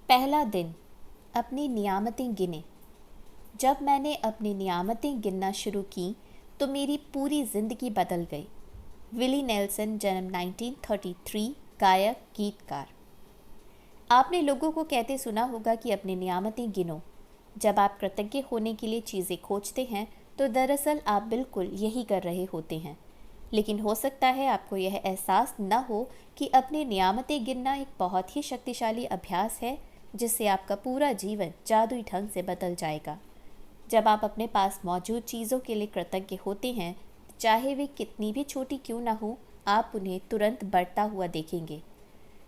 पहला दिन, अपनी नियामतें गिने। जब मैंने अपनी नियामतें गिनना शुरू की तो मेरी पूरी ज़िंदगी बदल गई। विली नेल्सन, जन्म 1933, गायक, गीतकार। आपने लोगों को कहते सुना होगा कि अपनी नियामतें गिनो। जब आप कृतज्ञ होने के लिए चीज़ें खोजते हैं तो दरअसल आप बिल्कुल यही कर रहे होते हैं। लेकिन हो सकता है आपको यह एहसास न हो कि अपनी नियामतें गिनना एक बहुत ही शक्तिशाली अभ्यास है जिससे आपका पूरा जीवन जादुई ढंग से बदल जाएगा। जब आप अपने पास मौजूद चीज़ों के लिए कृतज्ञ होते हैं, चाहे वे कितनी भी छोटी क्यों ना हो, आप उन्हें तुरंत बढ़ता हुआ देखेंगे।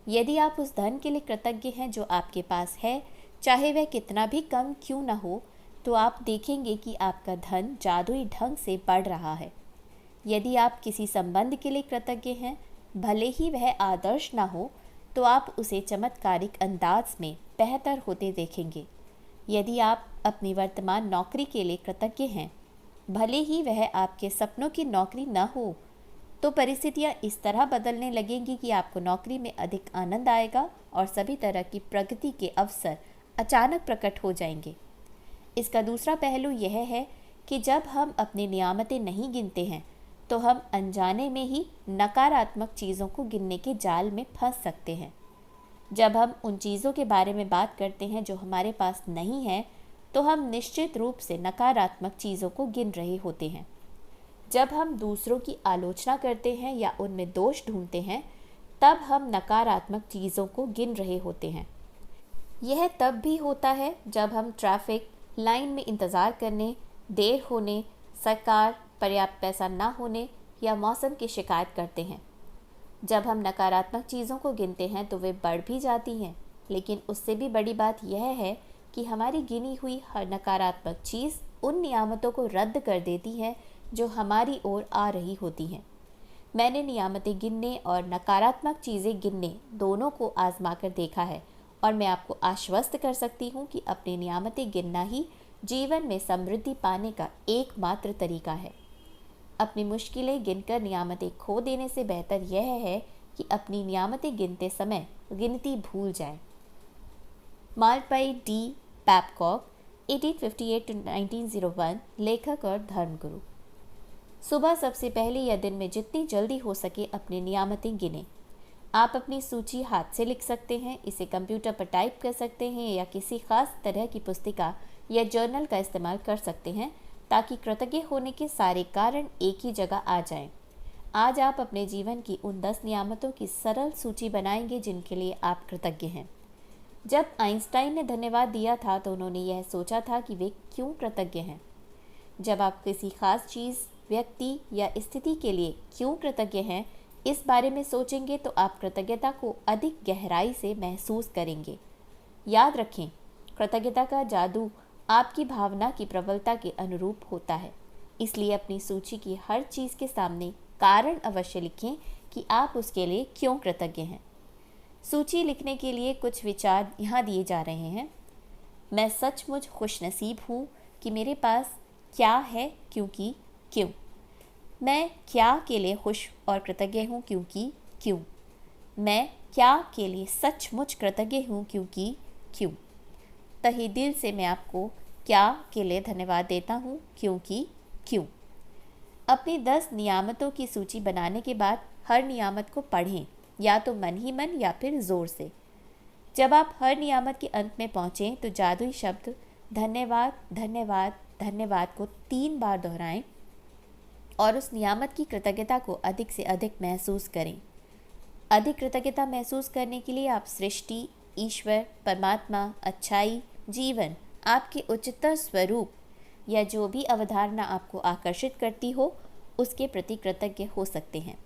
यदि आप उस धन के लिए कृतज्ञ हैं जो आपके पास है, चाहे वह कितना भी कम क्यों ना हो, तो आप देखेंगे कि आपका धन जादुई ढंग से बढ़ रहा है। यदि आप किसी संबंध के लिए कृतज्ञ हैं, भले ही वह आदर्श ना हो, तो आप उसे चमत्कारिक अंदाज में बेहतर होते देखेंगे। यदि आप अपनी वर्तमान नौकरी के लिए कृतज्ञ हैं, भले ही वह आपके सपनों की नौकरी न हो, तो परिस्थितियां इस तरह बदलने लगेंगी कि आपको नौकरी में अधिक आनंद आएगा और सभी तरह की प्रगति के अवसर अचानक प्रकट हो जाएंगे। इसका दूसरा पहलू यह है कि जब हम अपनी नियामतें नहीं गिनते हैं तो हम अनजाने में ही नकारात्मक चीज़ों को गिनने के जाल में फंस सकते हैं। जब हम उन चीज़ों के बारे में बात करते हैं जो हमारे पास नहीं है, तो हम निश्चित रूप से नकारात्मक चीज़ों को गिन रहे होते हैं। जब हम दूसरों की आलोचना करते हैं या उनमें दोष ढूंढते हैं, तब हम नकारात्मक चीज़ों को गिन रहे होते हैं। यह तब भी होता है जब हम ट्रैफिक लाइन में इंतज़ार करने, देर होने, सरकार पर्याप्त पैसा न होने या मौसम की शिकायत करते हैं। जब हम नकारात्मक चीज़ों को गिनते हैं तो वे बढ़ भी जाती हैं, लेकिन उससे भी बड़ी बात यह है कि हमारी गिनी हुई हर नकारात्मक चीज़ उन नियामतों को रद्द कर देती है जो हमारी ओर आ रही होती हैं। मैंने नियामतें गिनने और नकारात्मक चीज़ें गिनने दोनों को आजमा कर देखा है और मैं आपको आश्वस्त कर सकती हूँ कि अपनी नियामतें गिनना ही जीवन में समृद्धि पाने का एकमात्र तरीका है। अपनी मुश्किलें गिनकर नियामतें खो देने से बेहतर यह है कि अपनी नियामतें गिनते समय गिनती भूल जाएं। माल्टबाई डी बैबकॉक, 1858 to 1901, लेखक और धर्मगुरु। सुबह सबसे पहले या दिन में जितनी जल्दी हो सके अपनी नियामतें गिनें। आप अपनी सूची हाथ से लिख सकते हैं, इसे कंप्यूटर पर टाइप कर सकते हैं या किसी खास तरह की पुस्तिका या जर्नल का इस्तेमाल कर सकते हैं ताकि कृतज्ञ होने के सारे कारण एक ही जगह आ जाएं। आज आप अपने जीवन की उन 10 नियामतों की सरल सूची बनाएंगे जिनके लिए आप कृतज्ञ हैं। जब आइंस्टाइन ने धन्यवाद दिया था तो उन्होंने यह सोचा था कि वे क्यों कृतज्ञ हैं। जब आप किसी खास चीज़, व्यक्ति या स्थिति के लिए क्यों कृतज्ञ हैं, इस बारे में सोचेंगे तो आप कृतज्ञता को अधिक गहराई से महसूस करेंगे। याद रखें, कृतज्ञता का जादू आपकी भावना की प्रबलता के अनुरूप होता है। इसलिए अपनी सूची की हर चीज़ के सामने कारण अवश्य लिखें कि आप उसके लिए क्यों कृतज्ञ हैं। सूची लिखने के लिए कुछ विचार यहाँ दिए जा रहे हैं। मैं सचमुच खुशनसीब हूँ कि मेरे पास क्या है, क्योंकि क्यों। मैं क्या के लिए खुश और कृतज्ञ हूँ, क्योंकि क्यों। मैं क्या के लिए सचमुच कृतज्ञ हूँ, क्योंकि क्यों। तहे दिल से मैं आपको क्या के लिए धन्यवाद देता हूँ, क्योंकि क्यों। अपनी 10 नियामतों की सूची बनाने के बाद हर नियामत को पढ़ें, या तो मन ही मन या फिर ज़ोर से। जब आप हर नियामत के अंत में पहुँचें तो जादुई शब्द धन्यवाद, धन्यवाद, धन्यवाद को 3 बार दोहराएं और उस नियामत की कृतज्ञता को अधिक से अधिक महसूस करें। अधिक कृतज्ञता महसूस करने के लिए आप सृष्टि, ईश्वर, परमात्मा, अच्छाई, जीवन, आपके उच्चतर स्वरूप या जो भी अवधारणा आपको आकर्षित करती हो, उसके प्रति कृतज्ञ हो सकते हैं।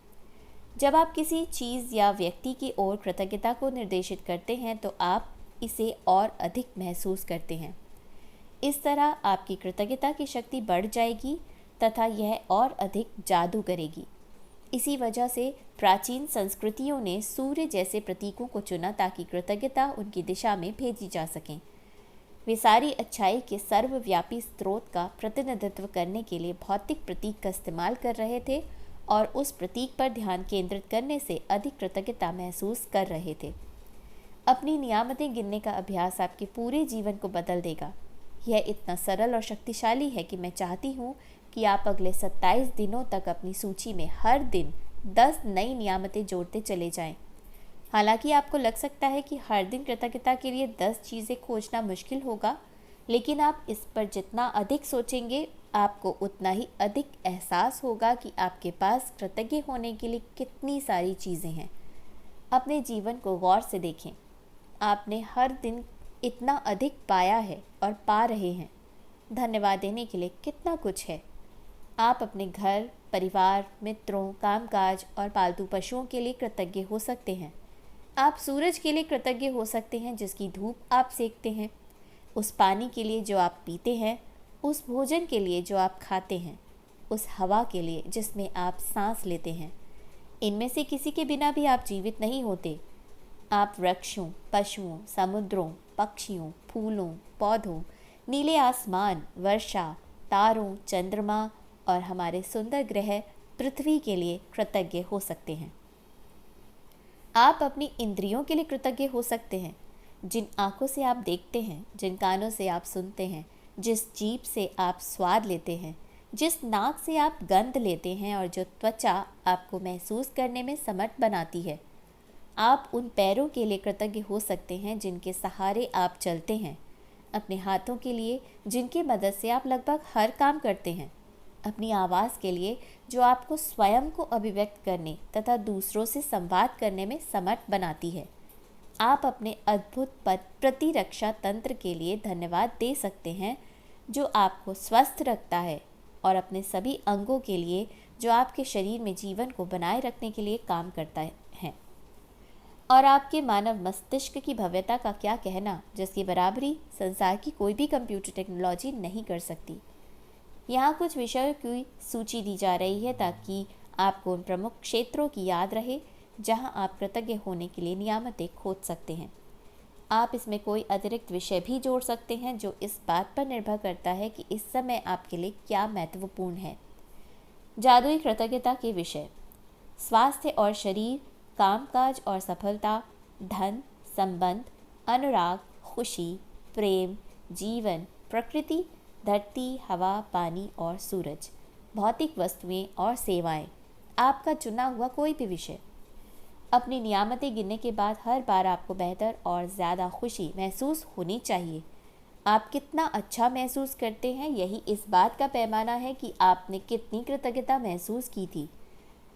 जब आप किसी चीज़ या व्यक्ति की ओर कृतज्ञता को निर्देशित करते हैं तो आप इसे और अधिक महसूस करते हैं। इस तरह आपकी कृतज्ञता की शक्ति बढ़ जाएगी तथा यह और अधिक जादू करेगी। इसी वजह से प्राचीन संस्कृतियों ने सूर्य जैसे प्रतीकों को चुना ताकि कृतज्ञता उनकी दिशा में भेजी जा सकें। वे सारी अच्छाई के सर्वव्यापी स्रोत का प्रतिनिधित्व करने के लिए भौतिक प्रतीक का इस्तेमाल कर रहे थे और उस प्रतीक पर ध्यान केंद्रित करने से अधिक कृतज्ञता महसूस कर रहे थे। अपनी नियामतें गिनने का अभ्यास आपके पूरे जीवन को बदल देगा। यह इतना सरल और शक्तिशाली है कि मैं चाहती हूँ कि आप अगले 27 दिनों तक अपनी सूची में हर दिन 10 नई नियामतें जोड़ते चले जाएं। हालांकि आपको लग सकता है कि हर दिन कृतज्ञता के लिए 10 चीज़ें खोजना मुश्किल होगा, लेकिन आप इस पर जितना अधिक सोचेंगे, आपको उतना ही अधिक एहसास होगा कि आपके पास कृतज्ञ होने के लिए कितनी सारी चीज़ें हैं। अपने जीवन को गौर से देखें। आपने हर दिन इतना अधिक पाया है और पा रहे हैं। धन्यवाद देने के लिए कितना कुछ है। आप अपने घर, परिवार, मित्रों, कामकाज और पालतू पशुओं के लिए कृतज्ञ हो सकते हैं। आप सूरज के लिए कृतज्ञ हो सकते हैं जिसकी धूप आप सेकते हैं, उस पानी के लिए जो आप पीते हैं, उस भोजन के लिए जो आप खाते हैं, उस हवा के लिए जिसमें आप सांस लेते हैं। इनमें से किसी के बिना भी आप जीवित नहीं होते। आप वृक्षों, पशुओं, समुद्रों, पक्षियों, फूलों, पौधों, नीले आसमान, वर्षा, तारों, चंद्रमा और हमारे सुंदर ग्रह पृथ्वी के लिए कृतज्ञ हो सकते हैं। आप अपनी इंद्रियों के लिए कृतज्ञ हो सकते हैं, जिन आँखों से आप देखते हैं, जिन कानों से आप सुनते हैं, जिस जीभ से आप स्वाद लेते हैं, जिस नाक से आप गंध लेते हैं और जो त्वचा आपको महसूस करने में समर्थ बनाती है। आप उन पैरों के लिए कृतज्ञ हो सकते हैं जिनके सहारे आप चलते हैं, अपने हाथों के लिए जिनकी मदद से आप लगभग हर काम करते हैं, अपनी आवाज़ के लिए जो आपको स्वयं को अभिव्यक्त करने तथा दूसरों से संवाद करने में समर्थ बनाती है। आप अपने अद्भुत प्रतिरक्षा तंत्र के लिए धन्यवाद दे सकते हैं जो आपको स्वस्थ रखता है, और अपने सभी अंगों के लिए जो आपके शरीर में जीवन को बनाए रखने के लिए काम करता है। और आपके मानव मस्तिष्क की भव्यता का क्या कहना, जिसकी बराबरी संसार की कोई भी कंप्यूटर टेक्नोलॉजी नहीं कर सकती। यहाँ कुछ विषयों की सूची दी जा रही है ताकि आपको उन प्रमुख क्षेत्रों की याद रहे जहाँ आप कृतज्ञ होने के लिए नियामतें खोज सकते हैं। आप इसमें कोई अतिरिक्त विषय भी जोड़ सकते हैं जो इस बात पर निर्भर करता है कि इस समय आपके लिए क्या महत्वपूर्ण है। जादुई कृतज्ञता के विषय: स्वास्थ्य और शरीर, कामकाज और सफलता, धन, संबंध, अनुराग, खुशी, प्रेम, जीवन, प्रकृति, धरती, हवा, पानी और सूरज, भौतिक वस्तुएं और सेवाएं। आपका चुना हुआ कोई भी विषय। अपनी नियामतें गिनने के बाद हर बार आपको बेहतर और ज़्यादा खुशी महसूस होनी चाहिए। आप कितना अच्छा महसूस करते हैं, यही इस बात का पैमाना है कि आपने कितनी कृतज्ञता महसूस की थी।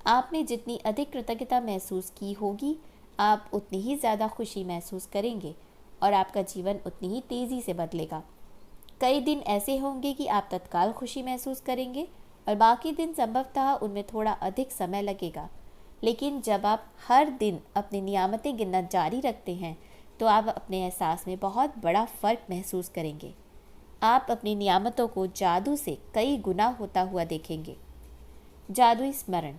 आपने जितनी अधिक कृतज्ञता महसूस की होगी, आप उतनी ही ज़्यादा खुशी महसूस करेंगे और आपका जीवन उतनी ही तेज़ी से बदलेगा। कई दिन ऐसे होंगे कि आप तत्काल खुशी महसूस करेंगे और बाकी दिन संभवतः उनमें थोड़ा अधिक समय लगेगा। लेकिन जब आप हर दिन अपनी नियामतें गिनना जारी रखते हैं तो आप अपने एहसास में बहुत बड़ा फ़र्क महसूस करेंगे। आप अपनी नियामतों को जादू से कई गुना होता हुआ देखेंगे। जादुई स्मरण: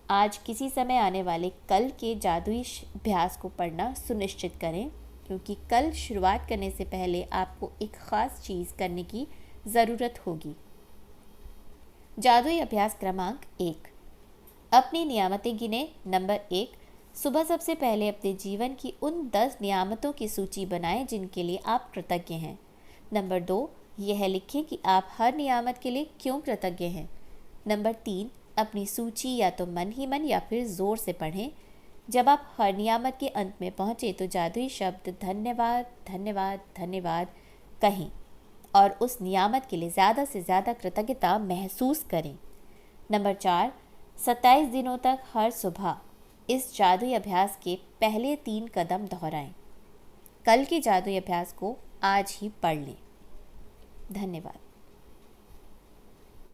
आज किसी समय आने वाले कल के जादुई अभ्यास को पढ़ना सुनिश्चित करें, क्योंकि कल शुरुआत करने से पहले आपको एक ख़ास चीज़ करने की ज़रूरत होगी। जादुई अभ्यास क्रमांक 1: अपनी नियामतें गिने। नंबर 1: सुबह सबसे पहले अपने जीवन की उन 10 नियामतों की सूची बनाएं जिनके लिए आप कृतज्ञ हैं। नंबर 2: यह लिखें कि आप हर नियामत के लिए क्यों कृतज्ञ हैं। नंबर 3: अपनी सूची या तो मन ही मन या फिर ज़ोर से पढ़ें। जब आप हर नियामत के अंत में पहुँचे तो जादुई शब्द धन्यवाद धन्यवाद धन्यवाद कहें और उस नियामत के लिए ज़्यादा से ज़्यादा कृतज्ञता महसूस करें। नंबर 4: 27 दिनों तक हर सुबह इस जादुई अभ्यास के पहले 3 कदम दोहराएं। कल के जादुई अभ्यास को आज ही पढ़ लें। धन्यवाद।